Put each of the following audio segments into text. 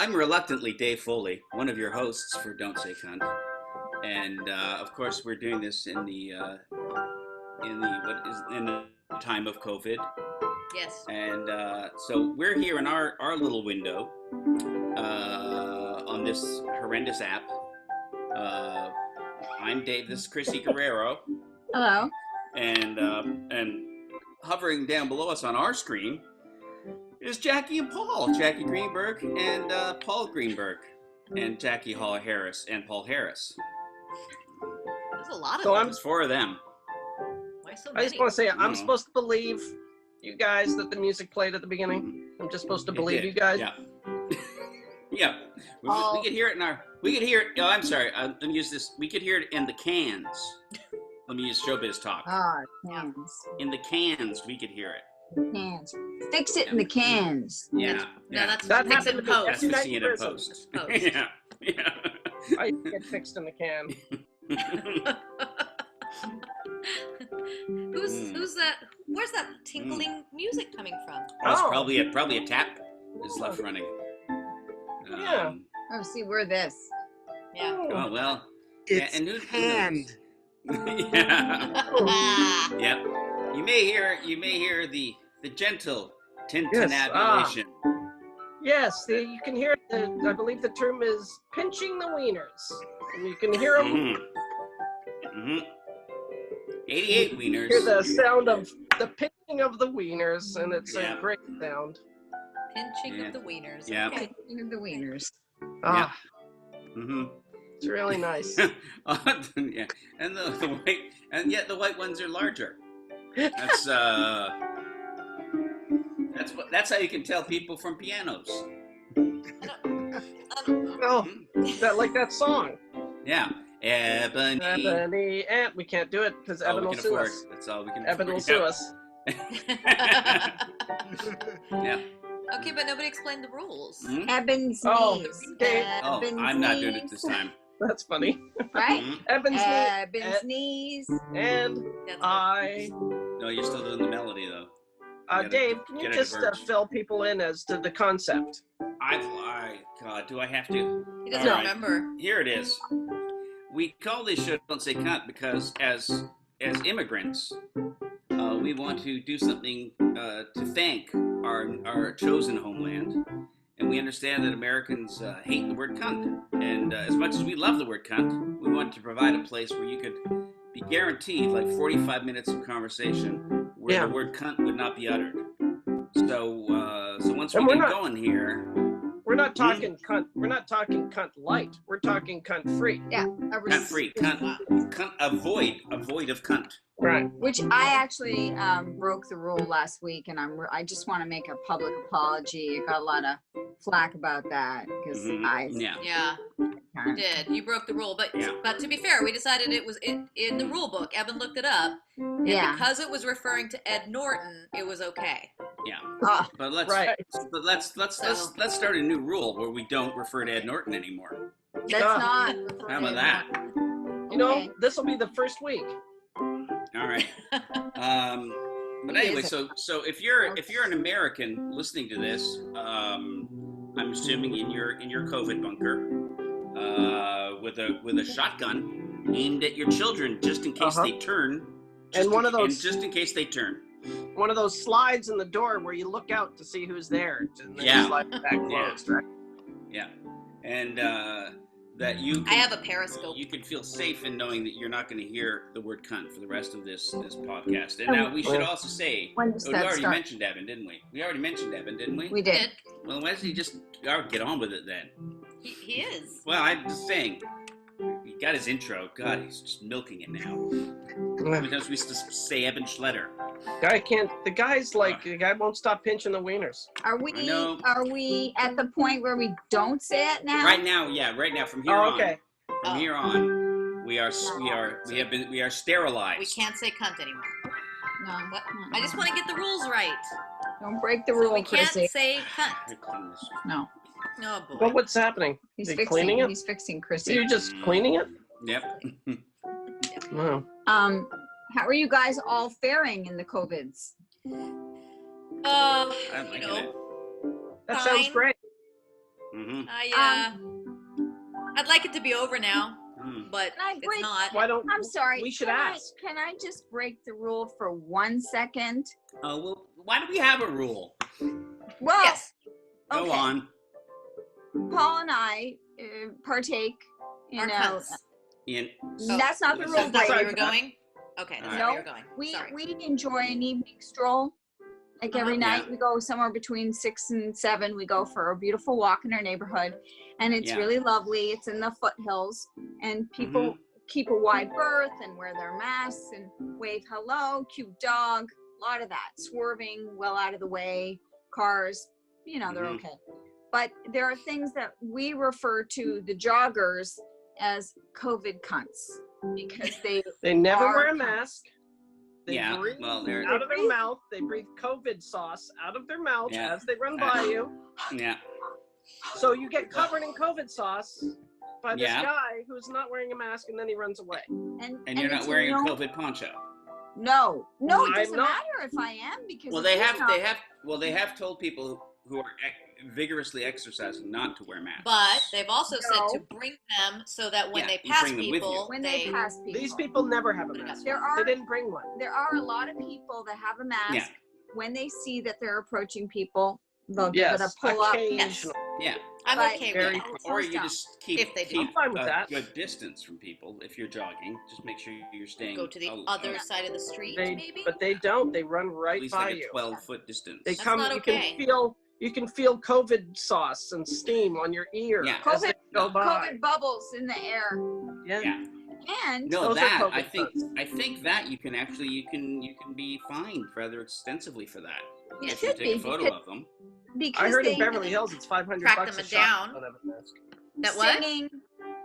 I'm reluctantly Dave Foley, one of your hosts for Don't Say Cunt, and of course we're doing this in the time of COVID. Yes. And so we're here in our little window on this horrendous app. I'm Dave. This is Chrissy Guerrero. Hello. And hovering down below us on our screen is Jackie and Paul. Jackie Greenberg and Paul Greenberg. And Jackie Hall Harris and Paul Harris. There's a lot of So them. There's four of them. Why so I many? just want to say, I'm supposed to believe you guys that the music played at the beginning. I'm just supposed to believe you guys. Yeah. Yeah. We could hear it in our. We could hear it. Oh, I'm sorry. Let me use this. We could hear it in the cans. Let me use showbiz talk. Cans. In the cans, we could hear it. Cans. Fix it in the cans. Yeah. No, that's That fix happened in to me. post. That's fixing it in post. Post. Yeah. Yeah. I get fixed in the can. Who's that? Where's that tinkling music coming from? That's Oh. probably a tap is left running. Yeah. Oh, see, we're this. Yeah. Oh well. It's and who canned. Yeah. Yep. You may hear the gentle tintinnabulation. Yes, you can hear I believe the term is pinching the wieners. And you can hear them. Mm-hmm. 88 wieners. Hear the sound of the pinching of the wieners, and it's a great sound. Pinching of the wieners. Yeah. Okay. Pinching of the wieners. Ah, Mm-hmm. it's really nice. Yeah. And the white, and yet the white ones are larger. That's that's how you can tell people from pianos. Oh, that like that song. Yeah. Ebony. Ebony, and we can't do it because Eban will sue us. That's all we can Eban will sue us. Yeah. Okay, but nobody explained the rules. Mhm. Eben's Oh, knees. okay. Oh, Eben's I'm not doing it knees. this time. That's funny. Right? Mhm. Eban's Eben's knees. and That's I. No, you're still doing the melody though. Gotta Dave, can you get a just diverge. fill people in as to the concept? God, do I have to? He doesn't All right. remember. Here it is. We call this show Don't Say Cunt because as immigrants, we want to do something to thank our chosen homeland. And we understand that Americans hate the word cunt. And as much as we love the word cunt, we want to provide a place where you could be guaranteed like 45 minutes of conversation where the word cunt would not be uttered. So once we get going here, we're not talking cunt. We're not talking cunt light. We're talking cunt free. Yeah. cunt free, cunt, avoid of cunt. Right. Which I actually broke the rule last week, and I just want to make a public apology. I got a lot of flack about that because Yeah, you did. You broke the rule, but to be fair, we decided it was in the rule book. Evan looked it up, and because it was referring to Ed Norton, it was okay. Yeah. Ah, But let's start a new rule where we don't refer to Ed Norton anymore. That's not. How about that? You know, this will be the first week. All right. But anyway, so if you're an American listening to this, I'm assuming in your COVID bunker, with a shotgun aimed at your children just in case they turn. And just in case they turn. One of those slides in the door where you look out to see who's there. And then you slide it back closed, right? Yeah. And that you can, I have a periscope. You can feel safe in knowing that you're not going to hear the word cunt for the rest of this podcast. And now we should also say, we already mentioned Evan, didn't we? We already mentioned Evan, didn't we? We did. Well, why doesn't he just get on with it then? He is. Well, I'm just saying, he got his intro. God, he's just milking it now. Because we used to say Evan Schletter. The guy won't stop pinching the wieners. Are we at the point where we don't say it now? Right now, from here on. Okay. From here on, we are sterilized. We can't say cunt anymore. No. What? I just want to get the rules right. Don't break the rule, We can't Chrissy. say cunt. No. Oh boy. But what's happening? He's Is he fixing cleaning it? He's fixing So Chrissy. you're just cleaning it? Yep. Wow. How are you guys all faring in the COVIDs? I'm liking it. That sounds Fine. great. I'd like it to be over now, but it's not. Why don't? I'm sorry. We should ask. Can I just break the rule for 1 second? Oh, well, why do we have a rule? Well, Yes. Go on. Paul and I partake in Ian. that's not the That's rule. That's not where Brady. you were going? Okay, that's not where you're going. We enjoy an evening stroll. Like every night, we go somewhere between 6 and 7. We go for a beautiful walk in our neighborhood, and it's really lovely. It's in the foothills, and people keep a wide berth and wear their masks and wave hello. Cute dog, a lot of that. Swerving well out of the way. Cars, they're okay. But there are things that we refer to the joggers as COVID cunts because they never wear a mask. They breathe they're out of their mouth. They breathe COVID sauce out of their mouth as they run by you. Yeah. So you get covered in COVID sauce by this guy who's not wearing a mask, and then he runs away. And you're not wearing a COVID poncho. No, it doesn't matter if I am because they have told people who are vigorously exercising not to wear masks. But they've also said to bring them so that when they pass people, these people never have a mask. They didn't bring one. There are a lot of people that have a mask. When they see that they're approaching people, they'll give it a pull up. Yeah. I'm okay with that. Or you just keep a good distance from people if you're jogging. Just make sure you're staying. Go to the other side of the street, maybe? But they don't. They run right at least by like you. 12-foot distance. They come. You can feel COVID sauce and steam on your ear. Yeah. COVID bubbles in the air. Yeah. And I think that you can be fined rather extensively for that. You if you take a photo of them. I heard in Beverly Hills it's $500 them a down. Don't have a mask. That what?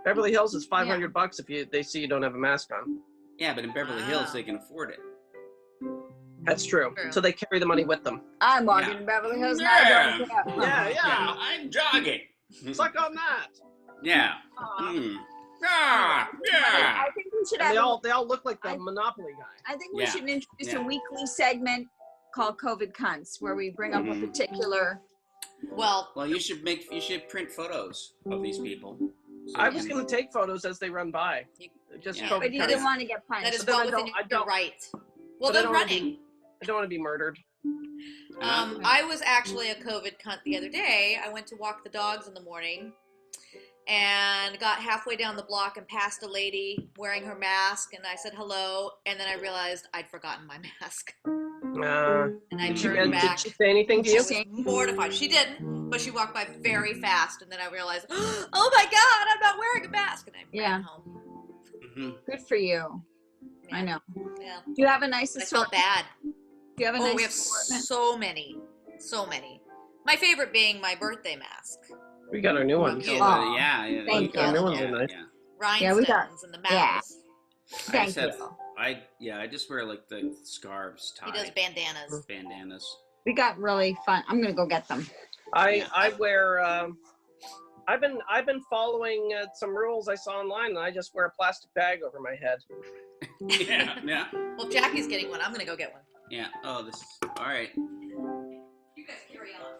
Beverly Hills is $500 if they see you don't have a mask on. Yeah, but in Beverly Hills they can afford it. That's true. So they carry the money with them. I'm walking in Beverly Hills and I don't care. Yeah. I'm jogging. Suck on that. Yeah. I think we should have. They all look like the Monopoly guy. I think we should introduce a weekly segment called COVID Cunts, where we bring up a particular. Well, you should print photos of these people. So I was going to take photos as they run by. But you didn't want to get punched. That is well within your right. Well, they're running. I don't want to be murdered. I was actually a COVID cunt the other day. I went to walk the dogs in the morning and got halfway down the block and passed a lady wearing her mask, and I said hello, and then I realized I'd forgotten my mask. And I turned back. Did she say anything to you? She was mortified. She didn't, but she walked by very fast, and then I realized, oh my God, I'm not wearing a mask, and I ran home. Good for you. Yeah. I know. Yeah. Do you have a nice assortment? I felt bad. Do you have a nice we have assortment? so many. My favorite being my birthday mask. We got our new ones. Thank you. Our new ones are nice. Rhinestones and the medals. Thank you. I just wear like the scarves tie. He does bandanas. We got really fun. I'm gonna go get them. I wear. I've been following some rules I saw online, and I just wear a plastic bag over my head. Yeah. Well, if Jackie's getting one, I'm gonna go get one. Yeah. Oh, this is all right. You guys carry on.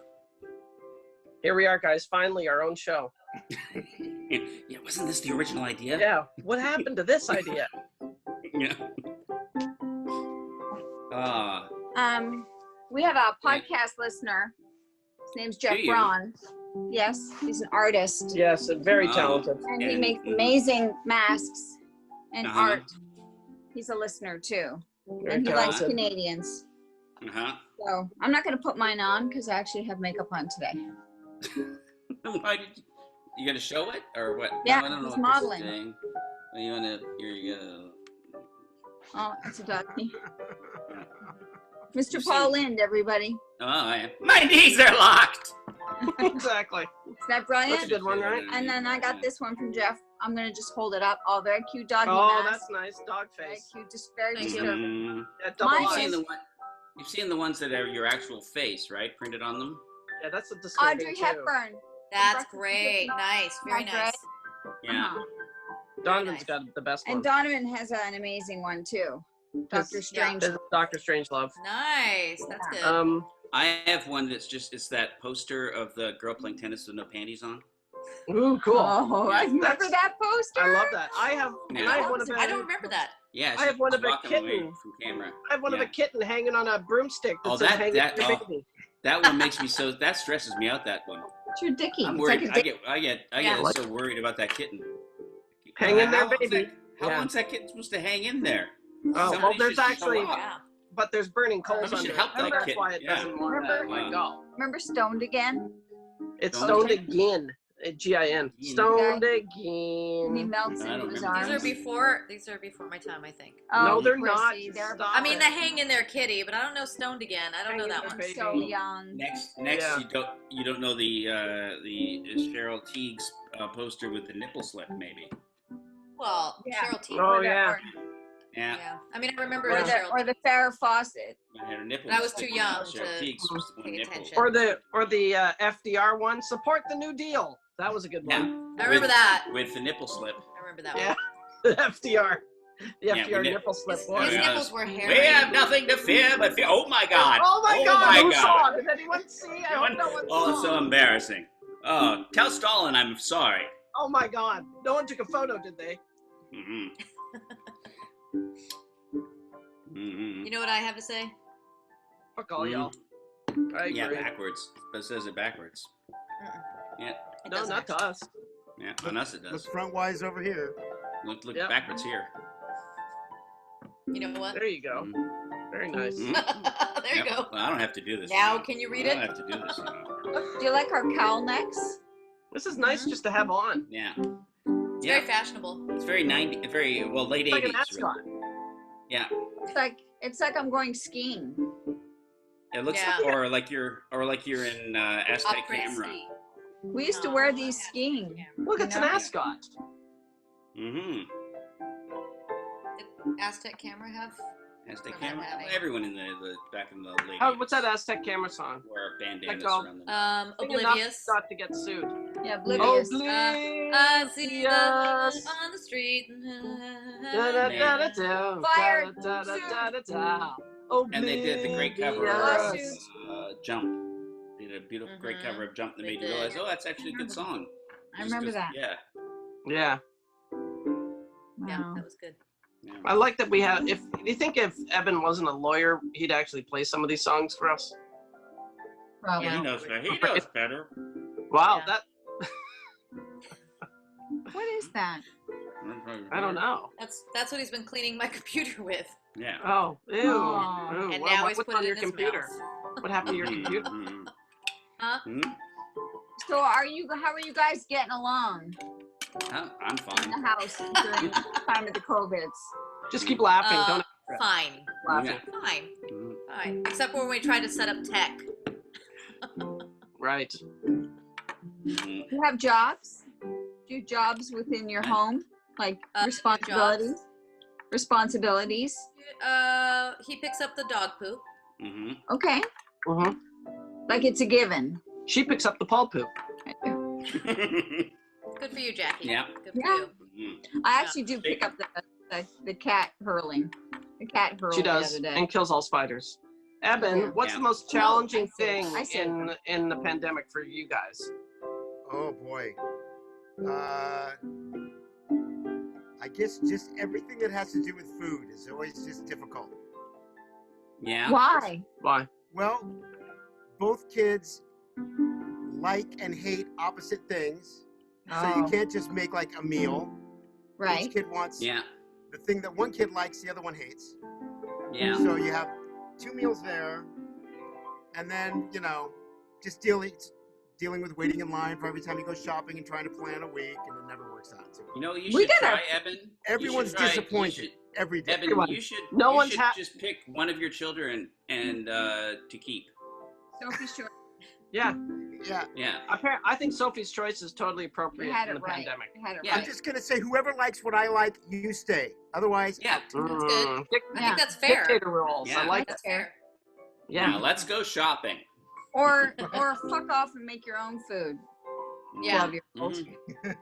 Here we are, guys. Finally, our own show. Yeah, wasn't this the original idea? Yeah. What happened to this idea? Yeah. We have a podcast listener. His name's Jeff Braun. Yes, he's an artist. Yes, very talented. And he makes amazing masks and art. He's a listener too. And he likes Canadians. So I'm not going to put mine on because I actually have makeup on today. Why did you gonna show it or what? Yeah, no, I don't know he's what modeling. This is saying. You wanna? Here you go. Oh, it's a doggy. Mr. Paul Lind, everybody. Oh, my knees are locked. Exactly. Is that brilliant? That's a good one, right? And then I got this one from Jeff. I'm gonna just hold it up. Oh, very cute doggy mask. That's nice. Dog face. Very cute. Just very disturbing. You've seen the ones that are your actual face, right? Printed on them. Yeah, that's a disturbing Audrey Hepburn. That's great. Nice. Very nice. Yeah. Donovan's got the best one. And Donovan has an amazing one too. Dr. Strange. Dr. Strangelove. Nice. That's good. I have one that's it's that poster of the girl playing tennis with no panties on. Ooh, cool. Oh, Yeah. I remember that poster. I love that. I have one of I don't remember that. Yeah, I have one she's of a walking away kitten. from camera. I have one of a kitten hanging on a broomstick that Oh, says hanging that in your bikini. that one makes me that stresses me out. That one. It's your dickie. I'm It's worried. like a I get so worried about that kitten. Hang in there, How long's baby. How long's that kitten supposed to hang in there? Oh, well, Somebody there's should show actually, up. Yeah. but there's burning coals Somebody under should it. help So that that's kitten. why it Yeah. doesn't want to let go. Remember Stoned Again? It's Stoned stoned again. G-I-N. Stoned He again. melts I don't into his remember. arms. These are before my time, I think. No, they're Chrissy, not. They're Stop I mean, it. the Hang in There Kitty, but I don't know Stoned Again. I don't know that one. Baby. so young. Next, Yeah. you don't know the Cheryl Teague's poster with the nipple slip, maybe. Well, Yeah. Cheryl T. Oh, yeah. Yeah. Yeah. I mean, I remember Or Cheryl the, or the Farrah Fawcett. Had her nipples. But I was too young Cheryl to Teague's supposed to pay nipple. attention. Or the FDR one. Support the New Deal. That was a good one. I remember that. With the nipple slip. I remember that Yeah. one. The FDR. The Yeah, FDR we nipple slip His, one. his Yeah. nipples were We hairy. have nothing to fear but fear. Oh my God! Oh my God! Who God. saw? Did anyone see? I hope no one Oh, saw. it's so embarrassing. Oh, tell Stalin I'm sorry. Oh my God! No one took a photo, did they? Mm-hmm. Mm-hmm. You know what I have to say? Fuck all y'all. I agree. Yeah, backwards. But it says it backwards. Yeah, It No, doesn't not to actually. us. yeah. On us it Look does. frontwise over here. Look Yep. backwards here. You know what? There you go. Very nice. Mhm. There you Yep. go. Well, I don't have to do this. Now, you know. can you read I it? don't have to do this. You know. Do you like our cowl necks? This is nice just to have on. Yeah. It's Yeah. very fashionable. It's very 90, very well late It's like 80s. an ascot. Really. Yeah. It's like I'm going skiing. It looks Yeah. or like you're in Aztec Upgrade camera. ski. We used to wear these skiing. Look, it's an You know? ascot. Mm-hmm. Did Aztec camera have? Aztec Or camera. not having. Everyone in the back in the late Oh, 80s what's that Aztec camera song? wore bandanas called? around them. Oblivious. Got to get sued. Yeah, Oh, oblivious. I see the Oblivious. on the street. Da-da-da-da-da. Fire. Da-da-da-da-da. And they did the great cover of Lawsuits. Jump. They did a beautiful, great Mhm. cover of Jump that They made you did. realize, oh, that's actually a good song. I remember that. Yeah. Yeah. Yeah, Wow. that was good. Yeah. I like that we have. If you think if Eban wasn't a lawyer, he'd actually play some of these songs for us. Probably. He knows better. He knows better. Wow, Yeah. that What is that? I don't know. That's what he's been cleaning my computer with. Yeah. Oh, ew. Oh. Ew. And Well, now he's what's put on it your in his computer? mouth. What happened to your Mhm, computer? mhm. Huh? Mhm. So how are you guys getting along Huh? I'm in fine. the house during the time of the COVIDs? Just keep laughing. Uh, Don't Fine. laughing. Fine. Mhm. Fine. Except for when we tried to set up tech. Right. Mhm. Do you have jobs? Do you jobs within your home? Like responsibilities? Responsibilities? He picks up the dog poop. Mhm. Okay. Mhm. Like it's a given. She picks up the paw poop. Good for you, Jackie. Yeah. Good for Yeah. you. Mhm. I actually do pick up the cat hurling. The cat hurled She does, the other day. and kills all spiders. Eben, Yeah. what's Yeah. the most challenging I see. thing I see. in the pandemic for you guys? Oh boy. I guess just everything that has to do with food is always just difficult. Yeah. Why? Why? Well, both kids like and hate opposite things. So you Oh, can't just make like a meal. right. Each kid wants Yeah. the thing that one kid likes, the other one hates. Yeah. So you have 2 meals there, and then just dealing with waiting in line for every time you go shopping and trying to plan a week, and it never works out. So You know, you We should gotta- try, Evan. everyone's You should try- disappointed every day. Evan, Everyone. you should. No you one's should ha- just pick one of your children and to keep. Sophie's Choice. Yeah, Yeah, Yeah. I think Sophie's Choice is totally You appropriate had in it the right. pandemic. You had it Yeah. I'm right. just gonna say whoever likes what I like, you stay. Otherwise, Yeah. That's good. Mm, I Yeah. think that's fair. Dictator rules. Yeah. I like That's it. fair. Yeah. Now let's go shopping. Or fuck off and make your own food. Yeah. 12-year-old. Mhm.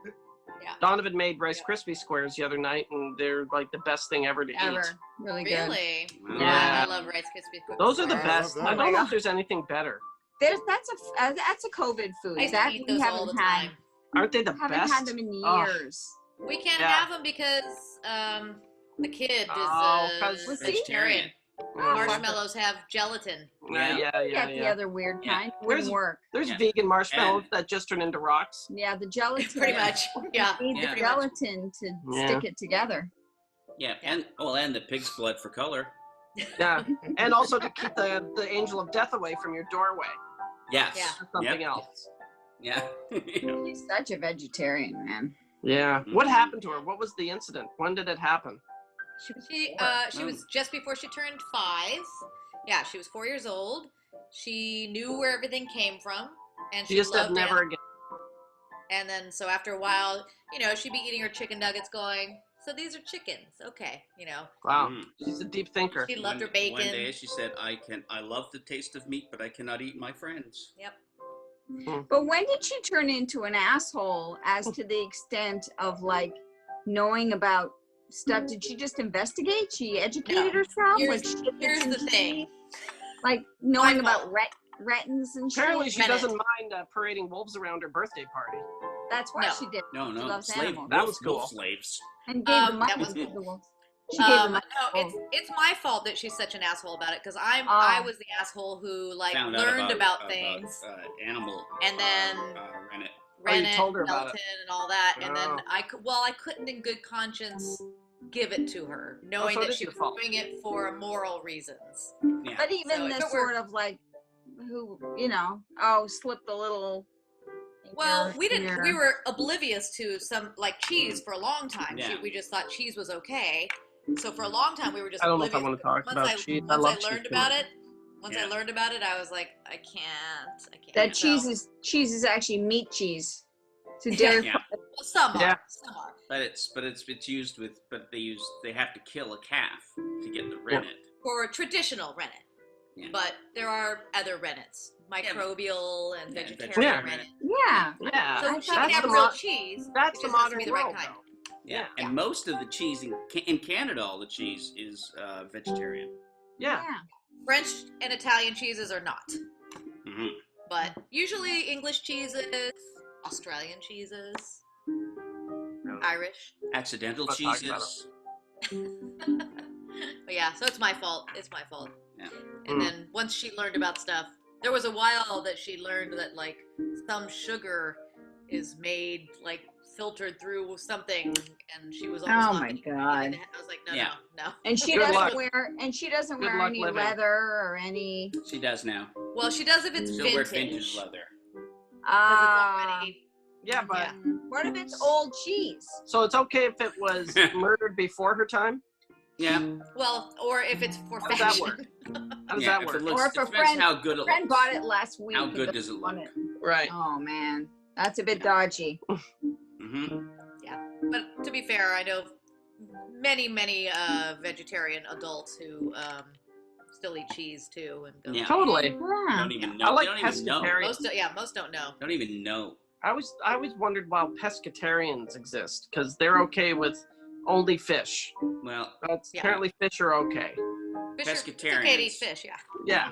Yeah. Donovan made Rice Krispie squares the other night, and they're like the best thing ever to eat. Really good. Really? Wow. Yeah, I love Rice Krispie cookies. Those are the I best. love I that. don't know if there's anything better. That's a COVID food. I used That to eat we those haven't all the had. time. Aren't they the Haven't best? had them in Oh. years. We can't Yeah. have them because the kid Oh, is 'cause- vegetarian. Oh, Marshmallows have gelatin. Yeah. Get the other weird Yeah. kind. Wouldn't work. There's Yeah. vegan marshmallows And- that just turn into rocks. Yeah, the gelatin. Pretty much. Yeah. You need Yeah. the gelatin to Yeah. stick it together. Yeah, and the pig's blood for color. Yeah, and also to keep the angel of death away from your doorway. Yes. Yeah. Or something Yep. else. Yeah. He's such a vegetarian, man. Yeah. Mhm. What happened to her? What was the incident? When did it happen? She Oh. was just before she turned 5. Yeah, she was 4 years old. She knew where everything came from, and She she just said loved never animals. again. And then, so after a while, she'd be eating her chicken nuggets, going, "So these are chickens, okay?" Wow. Mhm. She's a deep thinker. She loved her One bacon. day she said, I love the taste of meat, but I cannot eat my friends." Yep. But when did she turn into an asshole as to the extent of like knowing about stuff? Did she just investigate? She educated No. herself? Here's- like shit Here's and the thing. Like knowing My about fault. retins and shit. Apparently, she Reddit. doesn't mind parading wolves around her birthday party. That's why No. she did. No, She no. loves Slave. animals. That was cool. Wolf slaves. And gave the That money was to cool. the wolves. She gave the money. No, to the wolves. it's my fault that she's such an asshole about it, because I Oh. was the asshole who like Found learned out about things animal. and then rennet. rennet, told her about Melton, and all that, and then Oh. I couldn't in good conscience give it to her, knowing so it that is she your was fault. doing it for moral reasons. Yeah. But even So the if it sort were- of like, who, slipped a little. Well, in we didn't. your- We were oblivious to some like cheese for a long time. Yeah. We just thought cheese was okay. So for a long time, we were just I don't know if oblivious. I want to talk about cheese. I Once love I learned cheese. about it, Yeah. I learned about it, I was like, I can't. That So- cheese is actually meat cheese. So Yeah. dairy. Yeah. Well, some Yeah. are. Some are. But it's used with, but they have to kill a calf to get the rennet. For traditional rennet. Yeah. But there are other rennets, microbial and Yeah, vegetarian vegetarian rennet. Yeah. Yeah, So I she thought can that's have the real mo- cheese. that's it the just has to modern be the right world, kind. though. Yeah. Yeah. And most of the cheese in Canada, all the cheese is vegetarian. Yeah. French and Italian cheeses are not. Hmm. But usually English cheeses, Australian cheeses, Irish. Accidental Let's talk cheeses. But yeah, so it's my fault. It's my fault. Yeah. And then once she learned about stuff, there was a while that she learned that like some sugar is made like filtered through something, and she was almost Oh not my gonna eat God. it. I was like, no, Yeah. no. And she Good doesn't luck. wear. And she doesn't Good wear luck any living. leather or any. She does now. Well, she does if it's Still wears vintage. vintage leather. Because Ah. it's already. Yeah, but Yeah. What if it's old cheese? so it's okay if it was murdered before her time? Yeah. Well, or if it's for How does that fashion. work? How does Yeah, that if work? it looks, Or it if a depends friend- how good it Friend looks. bought it last week. How and good doesn't does it want look? Right. Oh man, that's a bit dodgy. Hmm. But to be fair, I know many vegetarian adults who still eat cheese too, and go. Yeah. Totally. Yeah. Don't even know. I like they don't even know. pescatarian. Most don't know. Don't even know. I always wondered why pescatarians exist, because they're okay with only fish. Well, But Yeah. apparently fish are okay. Fish are, it's okay to eat Pescatarians. fish, yeah. Yeah.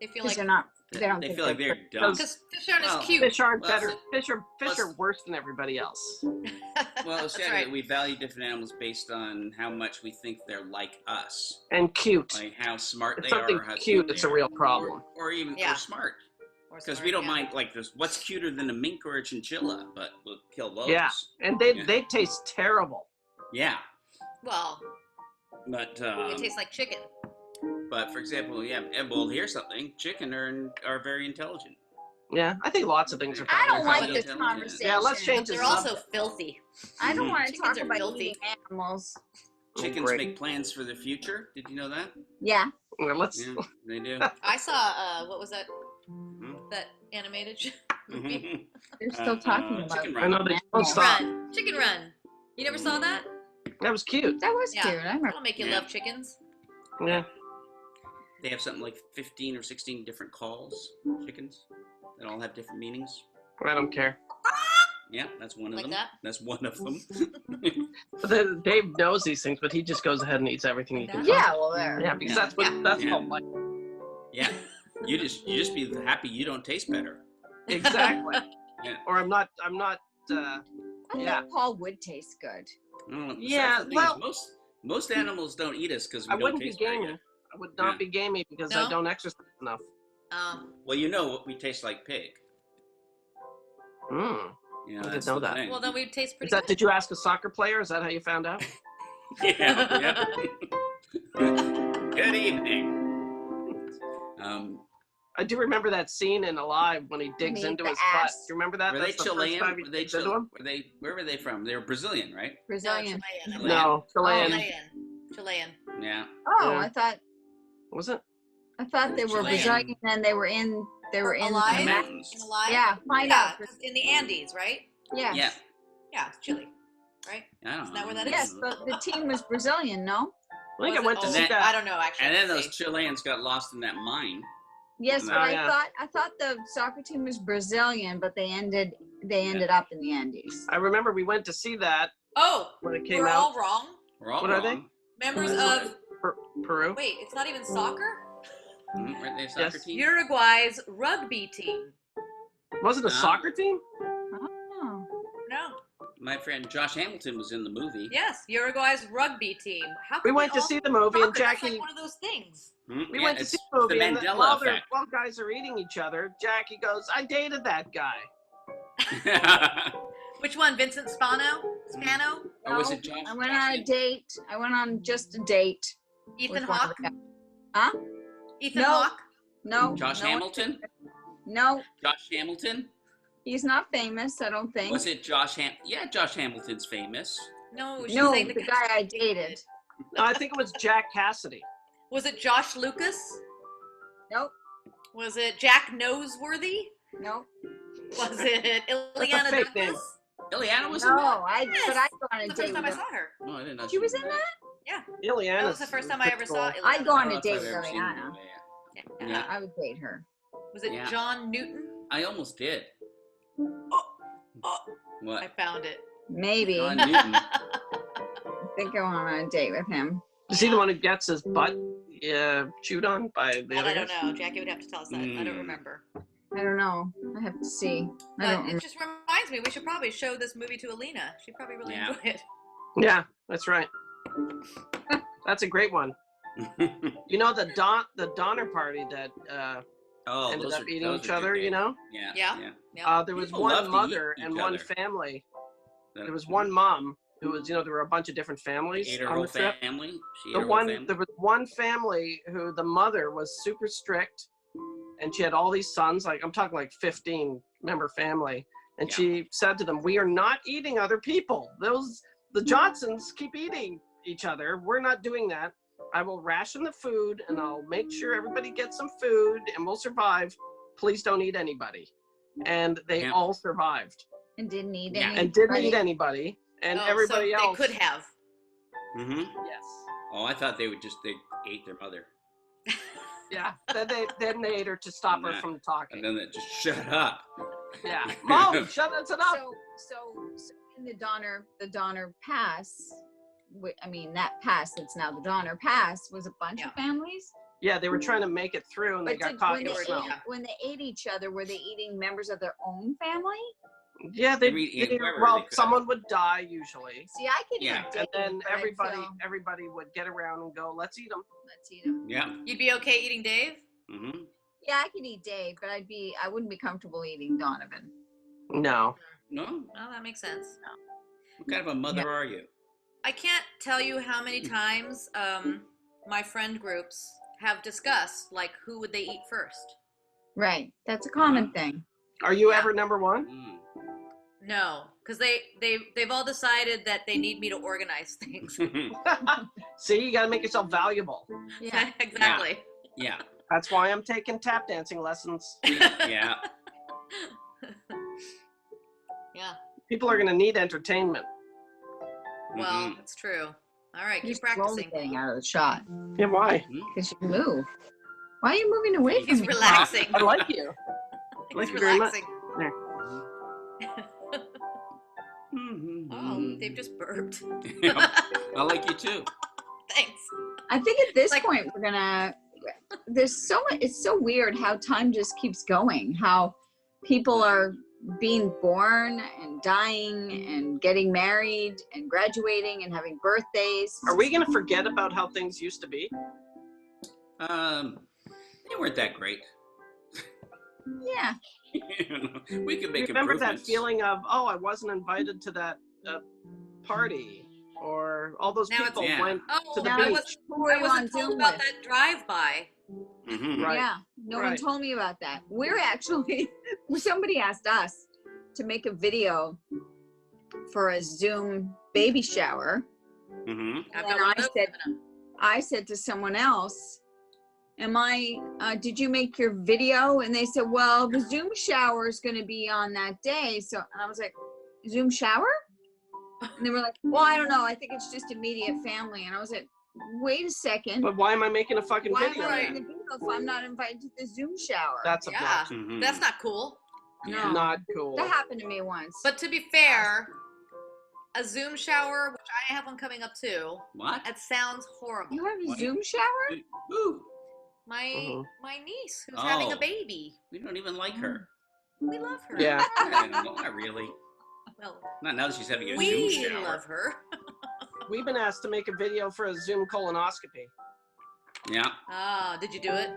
They feel Because like they're not. They don't. they think feel like they're they're dumb. because fish aren't Well, as cute. Fish aren't Well, better. so- Fish are let's- worse than everybody else. Well, it's That's the idea right. that we value different animals based on how much we think they're like us, And cute. like how smart If they something are, how cute, they it's a are. real problem. or even Yeah. or smart. Or Because smart, we don't yeah. mind, like, there's what's cuter than a mink or a chinchilla, but we'll kill those. Yeah. And they Yeah. they taste terrible. Yeah. Well, But it tastes like chicken. but for example, yeah, and well, here's something: chicken are very intelligent. Yeah, I think lots of things are. I don't better. like Probably this intelligent. conversation. Yeah, let's change They're the also subject. filthy. I don't Mhm. want to Chickens talk are about filthy. eating animals. Chickens great. make plans for the future. Did you know that? Yeah. Well, let's. Yeah, they do. I saw what was that? Mhm. That animated movie? They're still talking about. Chicken I Run. know they animals. don't stop. Run, Chicken Run. You never saw that? That was cute. That was Yeah. cute. I remember. That'll make you Yeah. love chickens. Yeah. They have something like 15 or 16 different calls. Chickens that all have different meanings. I don't care. Yeah, that's one of Like them. that? That's one of them. Dave knows these things, but he just goes ahead and eats everything he can. Yeah, well, there. Yeah, because Yeah. that's what that's Yeah. called life. Yeah, you just be happy you don't taste better. Exactly. Yeah. Or I'm not. I Yeah. think Paul would taste good. Yeah, That's the thing, well- most animals don't eat us because we I don't wouldn't be taste very gamey. good. I would not Yeah. be gamey because No? I don't exercise enough. Well, you know we taste like pig. Mm. You know, I didn't that's know the that. thing. well, then we'd taste pretty Is that? good. Did you ask a soccer player? Is that how you found out? Yeah. Good evening. I do remember that scene in Alive when he digs Eat into the his butt. ass. Do you remember that? Were they That's the first Chilean? time he Were they digs into him? Where were they from? They were Brazilian, right? Brazilian. Chilean. No, Chilean. Chilean. Yeah. Oh, Yeah. I Was it? thought they were Chilean. Brazilian and they were in Alive? The the mountains. In Alive? Yeah, find Yeah, out. 'cause in the Andes, right? Yes. Yeah. Yeah, it's Chile, right? I don't know. Isn't that where that is? Yes, but the team was Brazilian, no? I think I Was went it? to And see then- I that. don't know actually. And then Let's those see. Chileans got lost in that mine. Yes, Oh, but yeah. I thought the soccer team was Brazilian, but they ended up in the Andes. I remember we went to see that Oh, when it came we're out. all wrong. We're all What are wrong. Members Mhm. of Peru. wait, it's not even soccer. Weren't they a soccer Yes. team? Uruguay's rugby team. Was it a soccer team? Oh. No. My friend Josh Hamilton was in the movie. Yes, Uruguay's rugby team. How We can went to all see the movie, and soccer? That's Jackie. like one of those things. We Yeah, went to it's see the movie, the and Mandela while effect. guys are eating each other, Jackie goes, "I dated that guy." Which one? Vincent Spano? Spano? Or was No, it Josh? I went Josh on a Hamilton? date. I went on just a date. Ethan with one of Hawke? the guys. Huh? Ethan No. Hawke? No. Josh no, Hamilton? No, Josh Hamilton? he's not famous, I don't think. Was it Josh Yeah, Josh Hamilton's famous. No, she's No, saying the guy I dated. No, I think it was Jack Cassidy. Was it Josh Lucas? Nope. Was it Jack Noseworthy? Nope. Was it Ileana fake name. Douglas? Ileana was in No, that? but I go on a The date first time I with him. saw her. No, I didn't know She was in that? Ileana. That was the first time I ever saw Ileana. I'd go on I a don't date know if with I've ever seen Ileana. Ileana. Yeah. I would date her. Was it Yeah. John Newton? I almost did. Oh, What? I found it. Maybe. John Newton. I think I went on a date with him. Is he the one who gets his butt chewed on by the That other I don't guys? know. Jackie would have to tell us that. I don't Mm. remember. I don't know. I have to see. I But don't it just reminds me, we should probably show this movie to Alina. She'd probably really Yeah. enjoy it. Yeah, that's right. That's a great one. You know the Donner Party that Oh, ended those up are- eating those each are good other, you games. know? Yeah. Yeah. Yeah. There was People love one to mother eat and each one other. family. There was one mom who was, there were a bunch of different families Ate her on whole the trip. family. She ate The her whole one, family. there was one family who the mother was super strict, and she had all these sons. Like I'm talking like 15-member family, and Yeah. she said to them, "We are not eating other people. The Johnsons keep eating each other. We're not doing that. I will ration the food, and I'll make sure everybody gets some food, and we'll survive. Please don't eat anybody." And they Yeah. all survived and didn't need Yeah. any. and didn't eat anybody, and Oh, everybody so else. They could have. Mm-hmm. Yes. Oh, I thought they ate their mother. Yeah. Then they ate her to stop her Yeah. from And talking. then they just shut up. Yeah. Mom, shut that's enough. So in the Donner Pass, I mean that pass that's now the Donner Pass was a bunch of families. Yeah, they were trying to make it through, and they got caught in the snow. when they ate each other, were they eating members of their own family? Yeah, They were eating whoever they could. someone would die usually, See, I could Yeah. eat and Dave, then but I'd everybody would get around and go, "Let's eat them." let's eat him. Yeah. You'd be okay eating Dave? Mm-hmm. Yeah, I could eat Dave, but I wouldn't be comfortable eating Donovan. No. No. Well, that makes sense. What kind of a mother are you? I can't tell you how many times my friend groups have discussed, like, who would they eat first? Right, that's a common thing. Are you Yeah. ever number one? Mm. No, because they've all decided that they need me to organize things. See, you got to make yourself valuable. Yeah, Exactly. Yeah. That's why I'm taking tap dancing lessons. Yeah. Yeah. People are going to need entertainment. Well, Mhm. it's true. All right, you keep just roll the practicing. thing out of the shot Yeah, why? because you move. Why are you moving away from He's me? relaxing. I like you. He's Thank you very much. relaxing. There. They've just burped. I like you too. Thanks. I think at this Like- point we're gonna. There's so much. It's so weird how time just keeps going. How people are being born and dying and getting married and graduating and having birthdays. Are we gonna forget about how things used to be? They weren't that great. Yeah. We could make Remember that improvements. feeling of, oh, I wasn't invited to that party, or all those Now it's- people Yeah. went Oh, to the Now I beach. wasn't, Who are I you wasn't on told Zoom about with? that drive-by. Mhm. Right. Yeah. No one Right. told me about that. We're actually. Somebody asked us to make a video for a Zoom baby shower. Mhm. I've And got one I of those said- coming up. I said to someone else, did you make your video? And they said, well, the Zoom shower is going to be on that day. So, and I was like, Zoom shower? And they were like, well, I don't know. I think it's just immediate family. And I was like, wait a second. But why am I making a fucking Why am video? I Right. making the video if I'm not invited to the Zoom shower? That's Yeah. obnoxious. Mhm. That's not cool. No. Not cool. That happened to me once. But to be fair, a Zoom shower, which I have one coming up too, What? that sounds horrible. You have a What? Zoom shower? Ooh, My Mhm. my niece who's having a Oh. baby. we don't even like her. We love her. Yeah. I don't know, not really. Well, Not now that she's having a we Zoom shower. love her. We've been asked to make a video for a Zoom colonoscopy. Yeah. Ah, did you do it?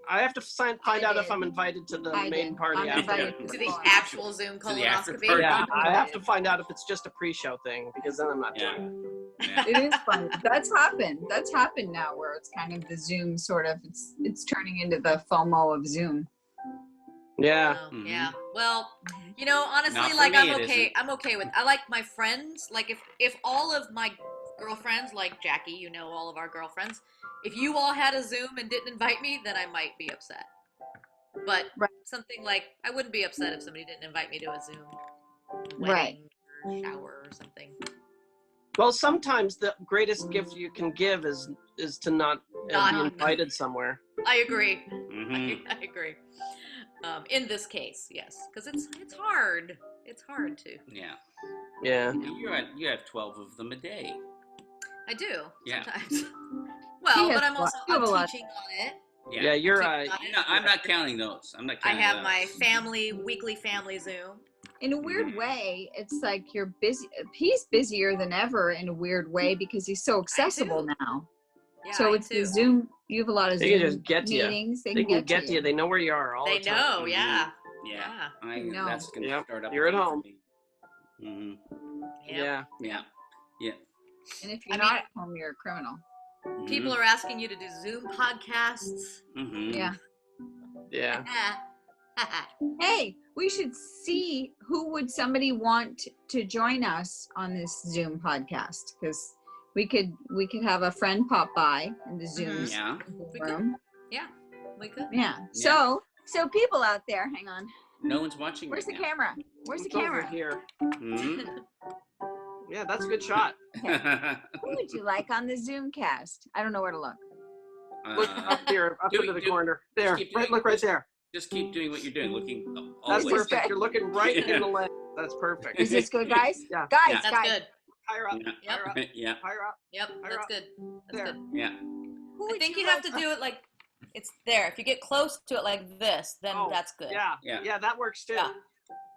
I have to find out if did. I'm invited to the I main did. party I'm after. invited To the colonoscopy. actual Zoom To the after colonoscopy? party. Yeah, I have to find out if it's just a pre-show thing, because then I'm not Yeah. doing it. Yeah. It is fun. That's happened. That's happened now, where it's kind of the Zoom sort of. It's turning into the FOMO of Zoom. Yeah. Oh, Mhm. Yeah. Well, you know, honestly, Not for like me, I'm it okay. isn't. I'm okay with. I like my friends. Like if all of my girlfriends, like Jackie, you know all of our girlfriends. If you all had a Zoom and didn't invite me, then I might be upset. But Right. something like I wouldn't be upset if somebody didn't invite me to a Zoom Right. wedding or shower or something. Well, sometimes the greatest gift you can give is to not Not- be invited somewhere. I agree. Mhm. I agree. In this case, yes, because it's hard. It's hard to. Yeah. Yeah. You have 12 of them a day. I do Yeah. sometimes. Well, has but I'm a lot- also you have a lot. teaching on it. Yeah, you're I'm not counting those. I'm not I counting have those. my weekly family Zoom. In a weird way, it's like you're busy. He's busier than ever in a weird way because he's so accessible now. Yeah, So I it's too. the Zoom. You have a lot of They Zoom can just get to you. meetings. They can get to you. They know where you are all They the time. know, Mhm. yeah. Yeah. No. That's going to Yep, start up. you're at again for home. me. Mhm. Yeah. Yeah. Yeah. And if you're I not mean- at home, you're a criminal. People are asking you to do Zoom podcasts. Mhm. Yeah. Yeah. Hey, we should see who would somebody want to join us on this Zoom podcast, because we could have a friend pop by in the Zoom Yeah. We could. room. We could. Yeah. So people out there, hang on. No one's watching. Where's the right now. camera? Where's the It's over camera? here. Mhm. Yeah, that's a good shot. Who would you like on the Zoom cast? I don't know where to look. Look Uh, up here, up do into it, the do it. corner. There. keep Right, doing- look right there. Just keep doing what you're doing, looking That's this always. perfect. good? You're looking right in the lens. That's perfect. Is this good, guys? Yeah. Guys, Yeah. That's guys. good. Higher up. Yeah. Yep. Higher up. Yeah. Higher up. Yep. Higher That's up. good. That's There. good. Yeah. Who I would think you have like to do it like it's there. If you get close to it like this, then Oh, that's good. Yeah. Yeah. Yeah, that works too. Yeah.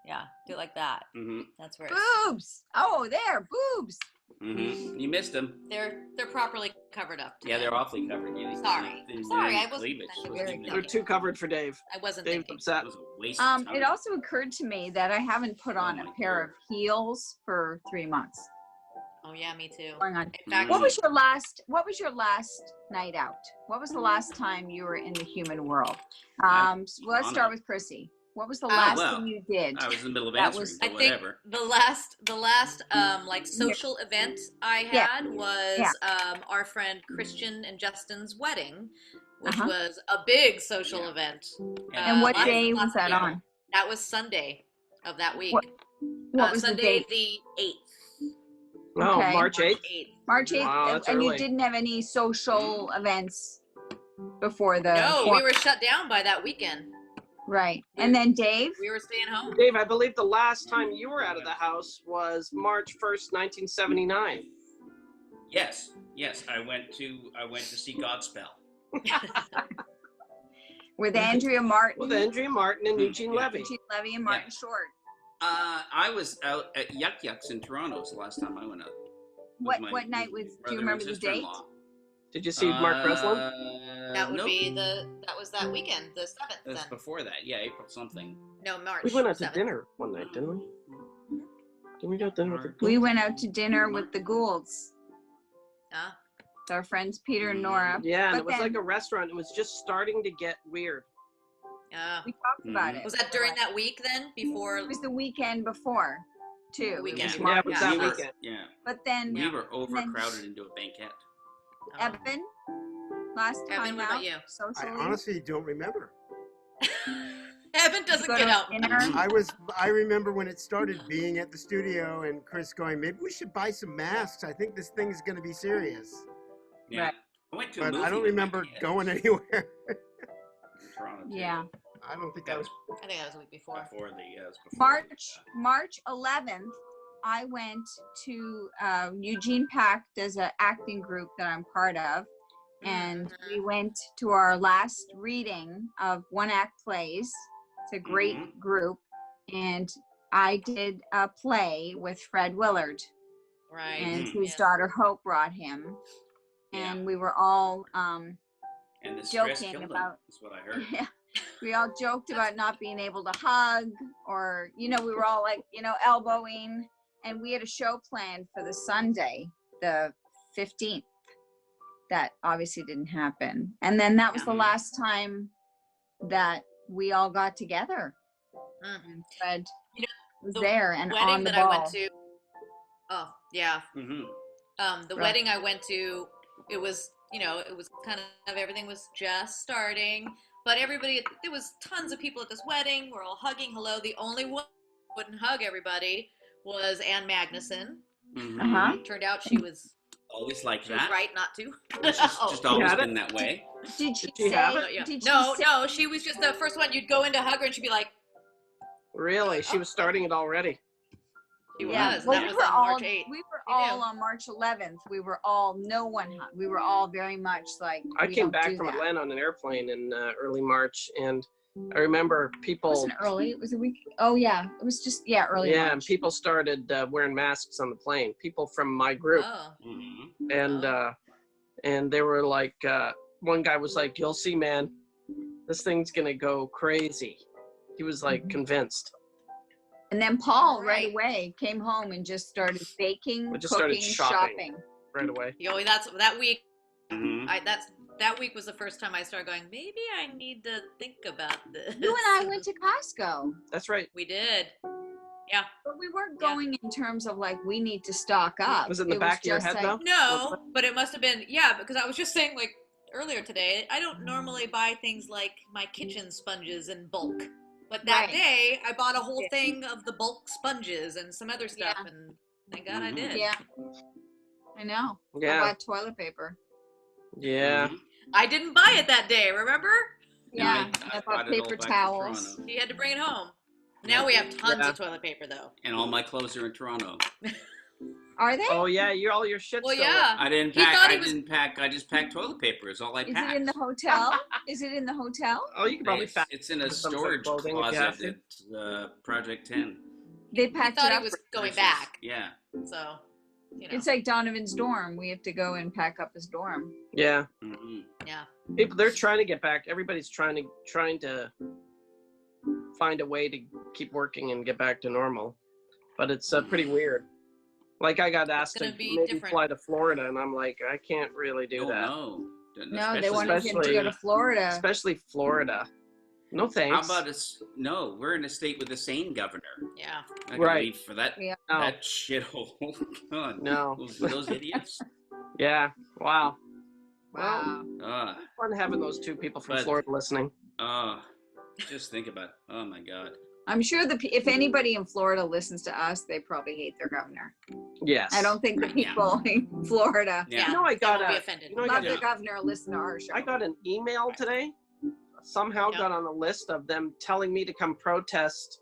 Yeah. Do it like that. Mhm. That's where it's, boobs? Oh, there, boobs. Mhm. You missed them. they're properly covered up. Yeah, today. they're awfully covered. You Sorry. you Sorry, I didn't wasn't believe it. actually It was very even- They're too covered for Dave. I wasn't Dave's thinking. upset. It was a waste of time. It also occurred to me that I haven't put on Oh a my pair God. of heels for 3 months. Oh yeah, me too. Going on. In fact, What was your last night out? What was the last time you were in the human world? So let's start with Chrissy. What was the last well, thing you did? I was in the middle of That answering, was- but I think whatever. the last like social event I had was our friend Christian and Justin's wedding, which Uh-huh. was a big social Yeah. event. And what lots- day lots was that of people. on? That was Sunday of that week. What was the Sunday date? the 8th. Oh, Okay. March 8th? 8th. March 8th. Wow, that's and you early. didn't have any social events before the. No, we were shut down by that weekend. Right. And then Dave? We were staying home. Dave, I believe the last time you were out of the house was March 1st, 1979. Yes, I went to see Godspell. With Andrea Martin. With Andrea Martin and Eugene Levy. Eugene Levy and Martin Short. I was out at Yuck Yucks in Toronto. Was the last time I went out. What night was? Do you remember the date? Did you see Mark Breslin? That would be that was that weekend, the 7th. It was before that, yeah, April something. No, March. We went out to 7th. dinner one night, didn't we? Didn't we go to dinner with the Goulds? We went out to dinner with the Goulds. Huh? Our friends Peter and Nora. Yeah, and But it was then like a restaurant. It was just starting to get weird. we talked about it. Was that during that week then? Before? It was the weekend before, too. The weekend. It was Yeah, March it was that We were- weekend. Yeah, But then we were overcrowded into a banquet. Evan, last Evan, time what out, about you? I socially. honestly don't remember. Evan doesn't go get to out. dinner. I remember when it started being at the studio and Chris going, maybe we should buy some masks. I think this thing is going to be serious. Yeah, Right. I went to a But movie I don't with my remember kids going anywhere. in Toronto, too. Yeah. I don't think That was I think that was the week before. before the. It was before March 11th, I went to Eugene Pack. There's an acting group that I'm part of. And we went to our last reading of one act plays. It's a great group. And I did a play with Fred Willard. Right. And his daughter Hope brought him. And we were all and the stress joking killed them, about is what I heard. we all joked about not being able to hug, or we were all like elbowing, and we had a show planned for the Sunday, the 15th. That obviously didn't happen, and then that was the last time that we all got together. And Fred was there and wedding on the that ball. I went to. Oh yeah. The wedding I went to, it was it was kind of everything was just starting, but everybody, there was tons of people at this wedding. We're all hugging. Hello. The only one who wouldn't hug everybody was Ann Magnuson. Turned out she was always like she was that. right not to. She's just always been that way. Did she Did she have say? it? Yeah. Did she No, say- no, she was just the first one. You'd go in to hug her, and she'd be like, Really? She was starting it already. she Yeah, was. well, That we was were on all March 8th. we were You all knew. on March 11th. We were all we were all very much like. I we came don't back do from that. Atlanta on an airplane in early March, and I remember It people. wasn't early. It was a week. Oh yeah, it was just early. Yeah, March. and people started wearing masks on the plane. People from my group, Oh. and they were like, one guy was like, "You'll see, man, this thing's gonna go crazy." He was like convinced. And then Paul Right. right away came home and just started baking, I just started cooking, shopping. Right away. That's that week. Mhm. That week was the first time I started going, maybe I need to think about this. You and I went to Costco, That's right. We did. but we weren't going in terms of like we need to stock up. Was it in the back of your just head, like, though? No, but it must have been, because I was just saying, like, earlier today, I don't normally buy things like my kitchen sponges in bulk. But that Right. day, I bought a whole thing of the bulk sponges and some other stuff, Yeah. and thank God I did. Yeah, I know. I Yeah. bought toilet paper. Yeah. Mhm. I didn't buy it that day, remember? Yeah, I I brought bought it all paper back to towels. Toronto. He had to bring it home. Now we have tons Yeah. of toilet paper, though. And all my clothes are in Toronto. Are they? Oh yeah, all your shit's Well, still yeah. I didn't He pack. thought I he was- didn't pack. I just packed toilet paper. Is all I Is packed. it in the hotel? Is it in the hotel? Oh, you can probably It's in a with some storage clothing if you have closet at Project 10. They He packed thought it he up. was for- going Precious. back, Yeah. so, It's like Donovan's dorm. We have to go and pack up his dorm. Yeah. Mhm. yeah. People, they're trying to get back. Everybody's trying to find a way to keep working and get back to normal, but it's pretty weird. Like I got asked to gonna be maybe different. fly to Florida, and I'm like, I can't really do Oh, that. no. No, they wanted him to go to Florida. Especially Florida. No How thanks. about us? No, we're in a state with a sane governor. Yeah. I can Right. leave for that Yeah. No. that shithole. God, No. those idiots. Yeah. Wow. Wow. Ah, Fun having those two people from But- Florida listening. just think about. Oh my God. I'm sure if anybody in Florida listens to us, they probably hate their governor. Yes. I don't think the Yeah. people in Florida Yeah. You know, I They got won't be a. offended. You know, I love got, the governor listen to our show. I got an email today somehow got on a list of them telling me to come protest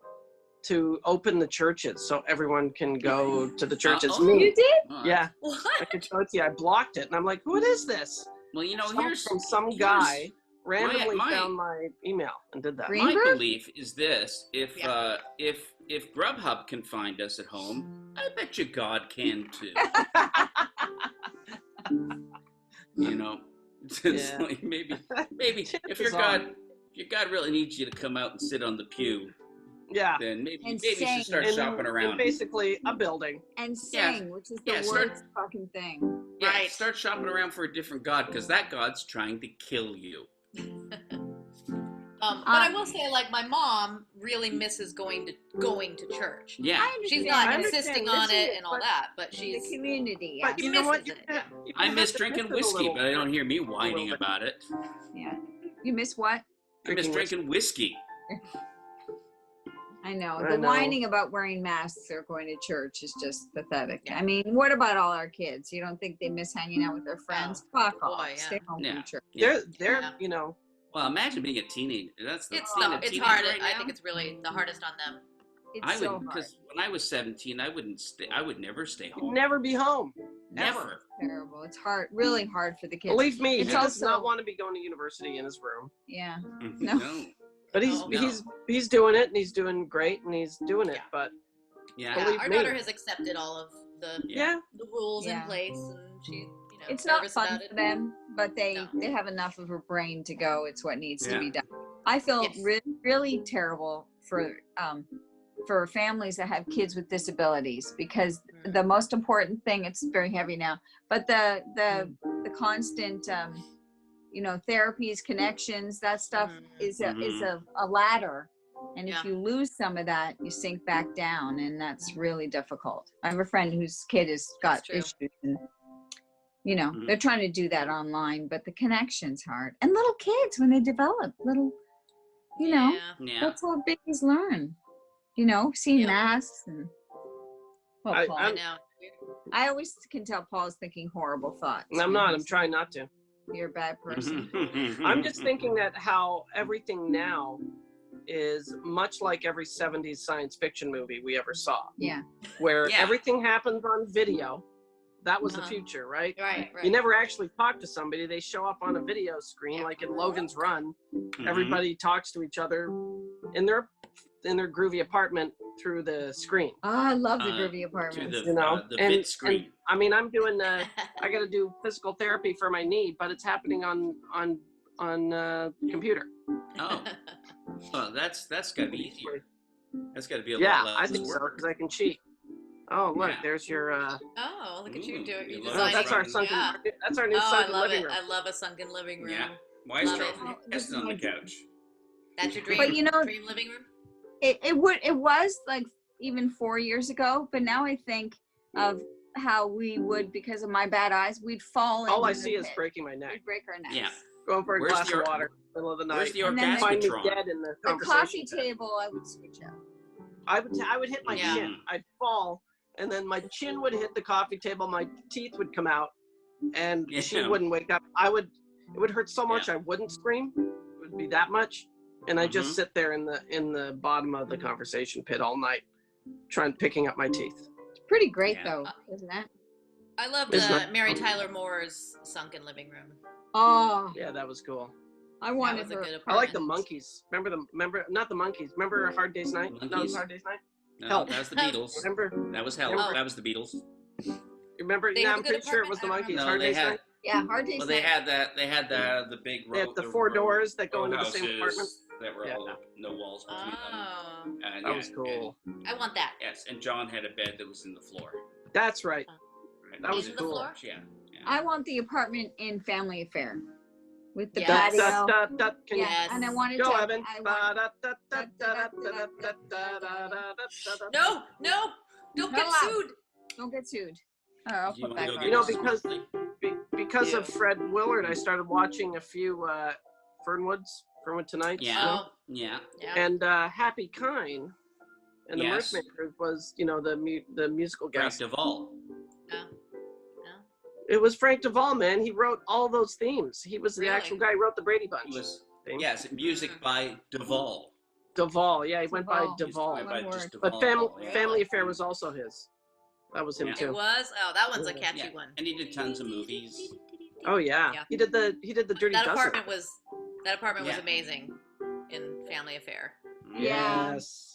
to open the churches so everyone can go to the churches. You did? Yeah. What? I could show it to you. I blocked it, and I'm like, "Who is this?" Well, you know, Some guy randomly my- found my email and did that. Green- My Greenberg? belief is this: if Grubhub can find us at home, I bet you God can too. You know, it's Yeah. like maybe if your Bizarre. God really needs you to come out and sit on the pew, Yeah. then maybe And you sing. should start shopping And around. basically a building. And Yeah. sing, which is the Yeah, worst start- fucking thing. Yeah, Right. start shopping around for a different God, because that God's trying to kill you. But I will say, like, my mom really misses going to church. Yeah, I understand. She's not I understand insisting on missing it it, and all but- that, but The she's community. But Yeah. you know what? misses it, You yeah. I have miss to drinking miss it a whiskey, little but I don't bit. hear me whining bit. about it. Yeah. You miss what? I miss drinking whiskey. I know. I The know. whining about wearing masks or going to church is just pathetic. I mean, what about all our kids? You don't think they miss hanging out with their friends? Fuck boy, off. yeah. Stay home Yeah. from church. They're Yeah. you know, Well, imagine being a teenager. That's the It's being a it's teenager hard. right I now. think it's really the hardest on them. It's I so would, hard. because when I was 17, I wouldn't stay. I would never stay you'd home. never be home. Never. Terrible. It's hard. Really hard for the kids. Believe me, It's he does also- not want to be going to university in his room. Yeah. No. No. But he's Oh, no. he's doing it, and he's doing great, and he's doing it. Yeah. But Yeah. Yeah, Believe our me. daughter has accepted all of the yeah, rules Yeah. in place, and she, It's not nervous fun about it. for them, but they No. have enough of a brain to go. It's what needs to Yeah. be done. I feel Yes. really terrible for families that have kids with disabilities, because the most important thing, it's very heavy now, but the constant therapies, connections, that stuff is a ladder, and Yeah. if you lose some of that, you sink back down, and that's really difficult. I have a friend whose kid has got That's true. issues, and Mhm. they're trying to do that online, but the connection's hard. And little kids, when they develop, Yeah. Yeah. that's how babies learn. Seeing Yeah. masks and. Well, I- Paul, I know. I always can tell Paul's thinking horrible thoughts. and I'm not. I'm trying not to. You're a bad person. I'm just thinking that how everything now is much like every 70s science fiction movie we ever saw, Yeah. where Yeah. everything happens on video. That was the Uh-huh. future, right? Right. You never actually talk to somebody. They show up on a video screen, like in Logan's Run. Mhm. Everybody talks to each other in their groovy apartment through the screen. Oh, I love the Uh, groovy to apartments. the, You know, the and, bit screen. I mean, I'm doing. I got to do physical therapy for my knee, but it's happening on computer. Oh, well, that's got to be easier. That's got to be a Yeah, lot I less think so work. because I can cheat. Oh, look, Yeah. there's your. Oh, look at you Ooh, doing. you You love Oh, designing. that's our running. sunken. Yeah. That's our new Oh, I sunken love living it. room. I love a sunken living room. Yeah. Why is Love Charlton it. Heston on the couch? That's your dream. But dream living room. It was like even 4 years ago, but now I think of how we would, because of my bad eyes, we'd fall. All I into the see is pit. breaking my neck. We'd break our necks. Yeah. Going for a Where's glass the of water in the middle of the Where's night. the And then Find me orgasmatron? dead in the The conversation. coffee table, I would switch out. I would hit my Yeah. chin. I'd fall, and then my chin would hit the coffee table. My teeth would come out, and she Yeah. wouldn't wake up. It would hurt so much I wouldn't scream. It would be that much, and I just Mhm. sit there in the bottom of the conversation pit all night, picking up my teeth. It's pretty great Yeah. though, isn't it? I love It's not- Mary Tyler Moore's sunken living room. Oh, Yeah, that was cool. I That wanted was a her. good apartment. I like the Monkeys. Remember not the Monkeys. Remember Hard Day's Night? That was Monkeys? Hard Day's Night. No, Help. that was the Beatles. Remember? That was Hell. Oh. That was the Beatles. Remember? They Yeah, have I'm a good pretty sure it was the apartment. Monkeys. I No, Hard they Day's had. Night. Yeah, Hard Day's Well, they Night. had that. They had the big. They had the four doors that go into the same houses apartment. that were Yeah. all no walls between them. Oh, And, That was cool. I want that. Yes, and John had a bed that was in the floor. That's right. Right? That was In the cool. floor? Yeah. I want the apartment in Family Affair with the Yes. patio. Can Yeah, Yes. and I wanted you go, to. Evan? I want, No, don't Not get allowed. sued. don't get sued. I'll Do you put wanna back go on. get You know, us some because- whiskey? because Yeah. of Fred Willard, I started watching a few Fernwood Tonight. Yeah. Oh, Yeah. yeah. And Happy Kine and the Yes. Mirthmakers was, the musical Frank guest. Duvall. Yeah. It was Frank Duvall, man. He wrote all those themes. He was the Really? actual guy who wrote the Brady Bunch. He was theme. Yes, music by Duvall. Duvall, yeah, he went by Duvall. Duvall. Went by just But Duvall, yeah. Family Affair was also his. That was him Yeah. It too. was? Oh, that one's a catchy Yeah, one. and he did tons of movies. Oh yeah. Yeah. He did the Dirty That Dozen. apartment was Yeah. amazing in Family Affair. Yeah. Yes.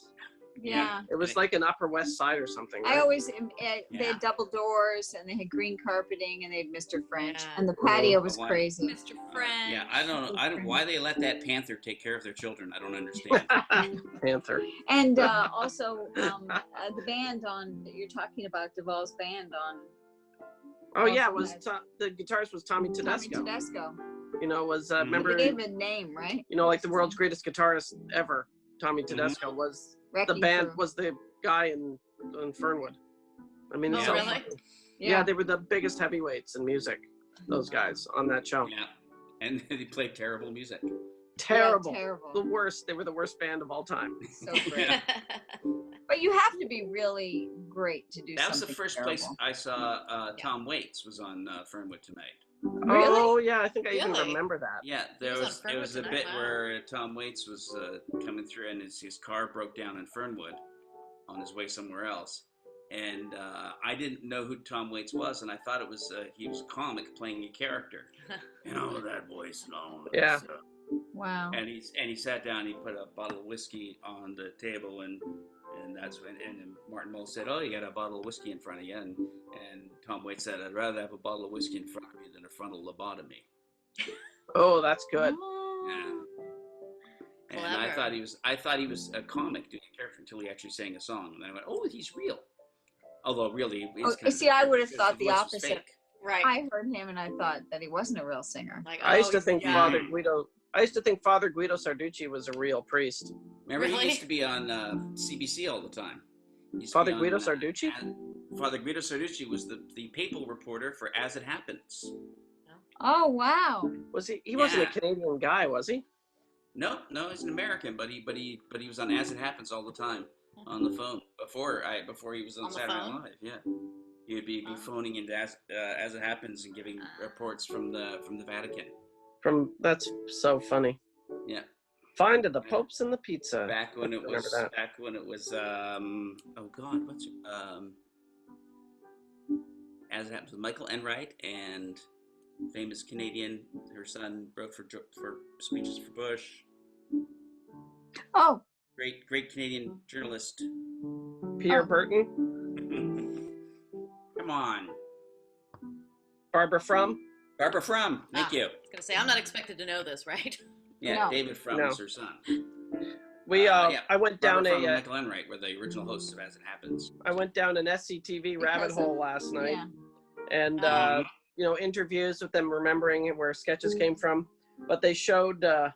Yeah. It was like an Upper West Side or something. I Right? always they Yeah. had double doors and they had green carpeting and they had Mr. French Yeah. and the patio was Why? crazy. Mr. French. Yeah, I don't why they let that panther take care of their children. I don't understand. Panther. And also the band on you're talking about Duvall's band on Oh yeah, it Also was had- the guitarist was Tommy Tedesco. Tommy Tedesco. You know, was They remember gave him a name, right? you know like the world's greatest guitarist ever. Tommy Tedesco was the Wrecking band Crew. was the guy in Fernwood. I mean, it's Oh, so really? funny. Yeah. Yeah, they were the biggest heavyweights in music. Those guys on that show. Yeah, and they played terrible music. Terrible. Yeah, terrible. The worst. They were the worst band of all time. So great. But you have to be really great to do That was something the first terrible. place I saw Tom Waits was on Fernwood Tonight. Really? Oh yeah, I think I even Really? remember that. Yeah, He was on it was a Fernwood bit Tonight? Wow. where Tom Waits was coming through and his car broke down in Fernwood on his way somewhere else. And I didn't know who Tom Waits was, and I thought it was he was a comic playing a character. You know that voice and all. That Yeah. stuff. Wow. And he sat down. He put a bottle of whiskey on the table, and that's when then Martin Mull said, "Oh, you got a bottle of whiskey in front of you," and Tom Waits said, "I'd rather have a bottle of whiskey in front of me than a frontal lobotomy." Oh, that's good. Yeah. And Clever. I thought he was a comic doing a character until he actually sang a song, and then I went, "Oh, he's real." Although really, he's Oh, kind of see, I would have because thought the the voice was opposite. fake. Right. I heard him and I thought that he wasn't a real singer. Like, I used oh, to think yeah. Father Guido. I used to think Father Guido Sarducci was a real priest. Remember, Really? he used to be on CBC all the time. He used to Father be on, Guido Sarducci? Father Guido Sarducci was the papal reporter for As It Happens. Oh wow. Was he? He wasn't a Yeah. Canadian guy, was he? No, he's an American, but he was on As It Happens all the time on the phone before he was on On the Saturday Night phone? Live. Yeah, he would be phoning into As It Happens and giving reports from the Vatican. That's so funny. Yeah, Find the Popes and the Pizza. back when it Remember was that. oh God, what's As It Happens with Michael Enright and famous Canadian. Her son wrote for speeches for Bush. Oh, Great Canadian journalist. Pierre Oh. Burton. Come on. Barbara Frum. Barbara Frum. Thank you. I was gonna say I'm not expected to know this, right? Yeah, No. David Frum No. is her son. We Yeah. I went down Barbara Frum and a Michael Enright were the original hosts of As It Happens. I went down an SCTV rabbit Because of- hole last night, yeah. and you know, interviews with them remembering where sketches came from. But they showed the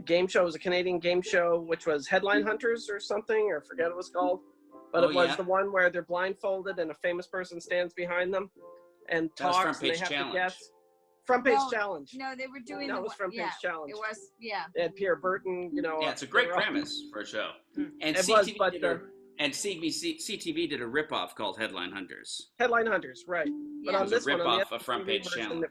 game show. It was a Canadian game show, which was Headline Hunters or something, or forget what it was called. But Oh, it was yeah. the one where they're blindfolded and a famous person stands behind them and That was talks, Front and they Page have to Challenge. guess. Front Page No, Challenge. No, they were doing That the was one- Front Page yeah, Challenge. It was, yeah. They had Pierre Burton, you know. Yeah, it's a great they were all- premise for a show. And It was, CTV but did CTV did a ripoff called Headline Hunters. Headline Hunters, right? But Yeah. on It was a this one, on the ripoff of Front Page version, Challenge.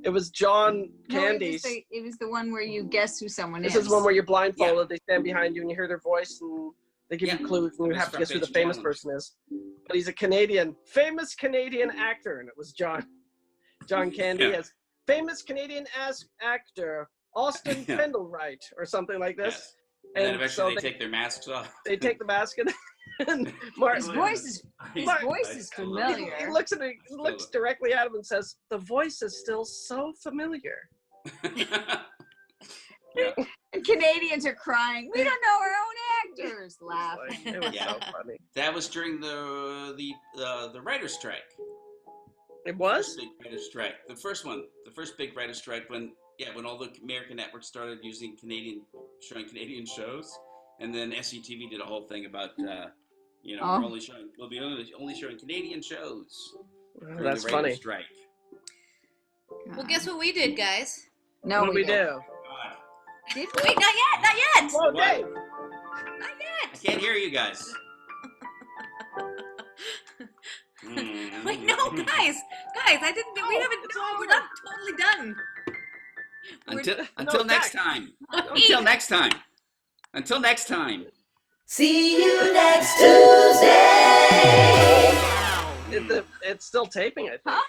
it was John No, Candy's. it was the one where you guess who someone This is. is one where you're blindfolded. They stand behind you and you hear their voice and they give Yeah. you clues and you It was have to guess who the Front Page famous Challenge. person is. But he's a famous Canadian actor, and it was John Candy Yeah. as famous Canadian actor Austin Yeah. Pendlewright or something like this. Yes. And then so eventually they take their masks off. they take the mask and Martin His voice is Mark- familiar. he looks directly at him and says, "The voice is still so familiar." Yeah. And Canadians are crying. We don't know our own actors. Laughing. It was Yeah. so funny. That was during the writer's strike. It First was? big writer's strike. The first big writer's strike when all the American networks started showing Canadian shows, and then SCTV did a whole thing about Oh. we'll be only showing Canadian shows during That's the writer's funny. strike. Well, guess what we did, guys? No, What do we didn't. do? God, Did Wait, not yet, not yet, Oh, What? Dave! not I yet. can't hear you guys. Wait, no, guys, I didn't. We haven't. No, we're not totally done. Until next time. Until next time. Until next time. See you next Tuesday. It's still taping, I think. Huh?